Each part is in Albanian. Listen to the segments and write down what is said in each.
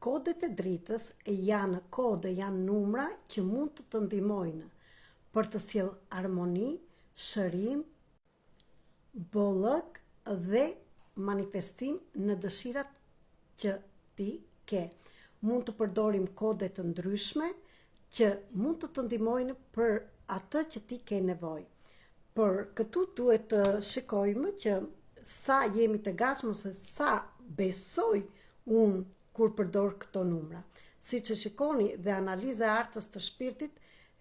Kodet e dritës janë kode, janë numra që mund të të ndihmojnë për të sjellë harmoni, shërim, bollëk dhe manifestim në dëshirat që ti ke. Mund të përdorim kode të ndryshme që mund të të ndihmojnë për atë që ti ke nevojë. Por këtu duhet të shikojmë që sa jemi të gatshëm ose sa besoj unë kur përdor këto numra. Siç e shikoni dhe analiza e artës të shpirtit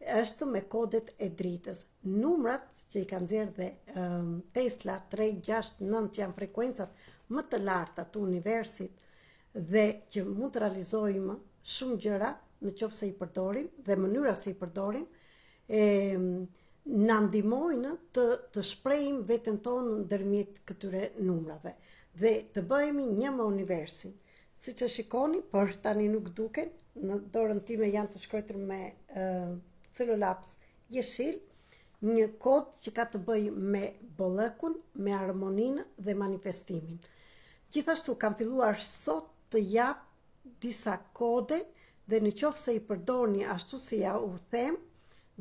është me kodet e dritës. Numrat që i kanë nxjerrë dhe Tesla 3, 6, 9 që janë frekuencat më të larta të universit dhe që mund të realizojmë shumë gjëra në qoftë se i përdorim dhe mënyra se i përdorim, na ndihmojnë të shprehim veten tonë ndërmjet këtyre numrave dhe të bëhemi një me universin. Siç e shikoni, por tani nuk duken, në dorën time janë të shkruar me celulaps jeshil, një kod që ka të bëjë me bollëkun, me harmoninë dhe manifestimin. Gjithashtu kam filluar sot të jap disa kode dhe në qoftë se i përdorni ashtu si ja u them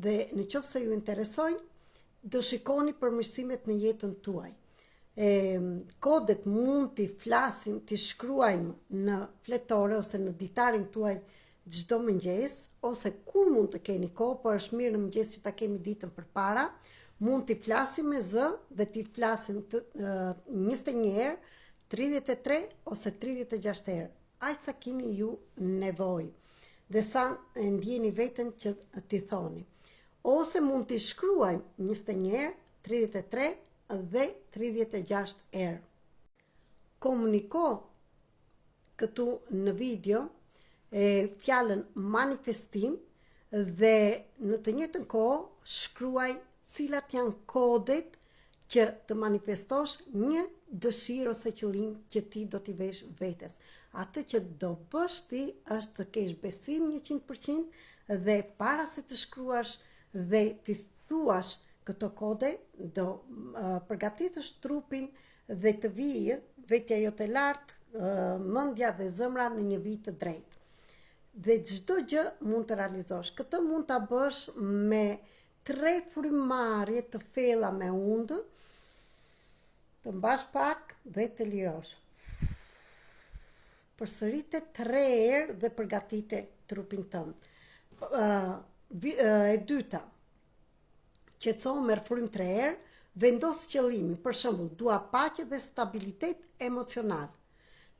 dhe në qoftë se ju interesojnë, do shikoni përmirësimet në jetën tuaj. Kodet mund t'i flasim, t'i shkruajmë në fletore ose në ditarin tuaj çdo mëngjes, ose kur mund të keni kohë, por është mirë në mëngjes që ta kemi ditën përpara, mund t'i flasim me zë dhe t'i flasim 21 herë, 33 ose 36 herë. Aq sa keni ju nevojë dhe sa e ndjeni veten që t'i thoni. Ose mund t'i shkruajmë 21 herë, 33 dhe 36 herë. Komuniko këtu në video fjalën manifestim dhe në të njëjtën kohë shkruaj cilat janë kodet që të manifestosh një dëshirë ose qëllim që ti do t'i vesh vetes. Atë që do bësh ti është të kesh besim 100% dhe para se të shkruash dhe t'i thuash këto kode, do përgatitësh trupin dhe të vijë vetja jote lart, mendja dhe zemra në një vit të drejtë. Dhe çdo gjë mund të realizosh. Këtë mund ta bësh me 3 frymarrje të fella me undë, të mbash pak dhe të lirosh. Përsërite 3 herë dhe përgatite trupin tënd. E dyta, qetëso merr frymë 3 herë, vendos qëllimin, për shembull, dua paqe dhe stabilitet emocional.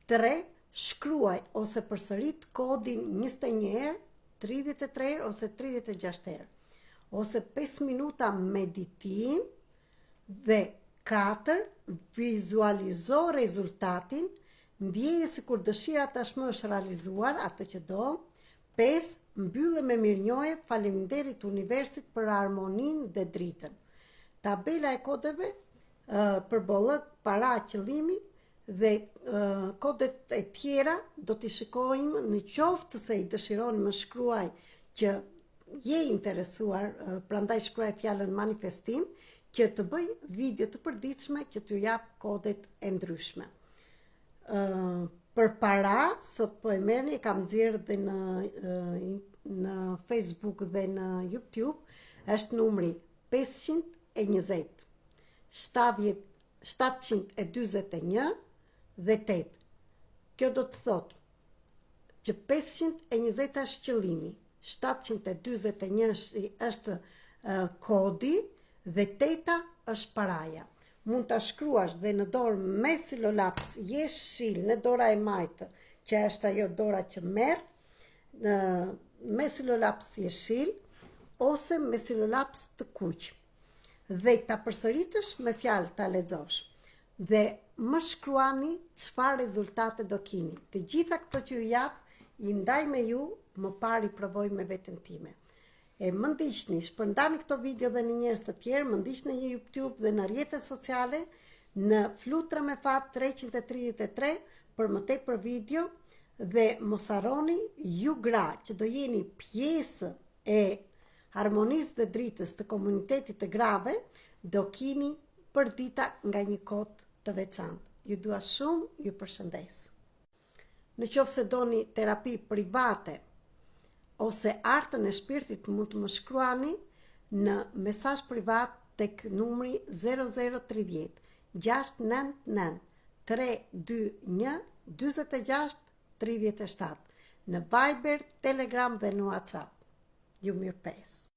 3. Shkruaj ose përsërit kodin 21 herë, 33 herë ose 36 herë. Ose 5 minuta meditim dhe 4. Vizualizo rezultatin, ndjeje sikur dëshira tashmë është realizuar atë që do. 5. Mbyllë me mirënjohje, faleminderit universit për harmoninë dhe dritën. Tabela e kodeve për bollëk, para, qëllimi dhe kodet e tjera do t'i shikojmë në qoftë se i dëshironi më shkruaj që je interesuar, prandaj shkruaj fjalën manifestim, që të bëj video të përditshme që t'ju jap kodet e ndryshme. Për para, sot po e merrni, e kam nxjerrë dhe në Facebook dhe në YouTube, është numri 520, 721 dhe 8. Kjo do të thotë që 520 është qëllimi, 721 është kodi dhe 8 është paraja. Mund të shkruash dhe në dorë me silolaps jeshil, në dora e majtë, që është ajo dora që merr, me silolaps jeshil, ose me silolaps të kuq. Dhe ta përsëritësh me fjalë ta lexosh. Dhe më shkruani çfarë rezultate do keni. Të gjitha këto që ju jap, i ndaj me ju, më parë i provoj me veten time. Më ndiqni, shpërndani këto video dhe në njerëz të tjerë, më ndiqni në YouTube dhe në rrjetet sociale, në Flutra me Fat 333 për më tepër video dhe mos harroni ju gra që do jeni pjesë e harmonisë dhe dritës të komunitetit të grave, do keni përdita nga një kod të veçantë. Ju dua shumë, ju përshëndes. Në qoftë se doni terapi private ose artën e shpirtit, mund të më shkruani në mesazh privat tek numri 0030 699 321 46 37 në Viber, Telegram dhe në WhatsApp. Ju mirë pesë.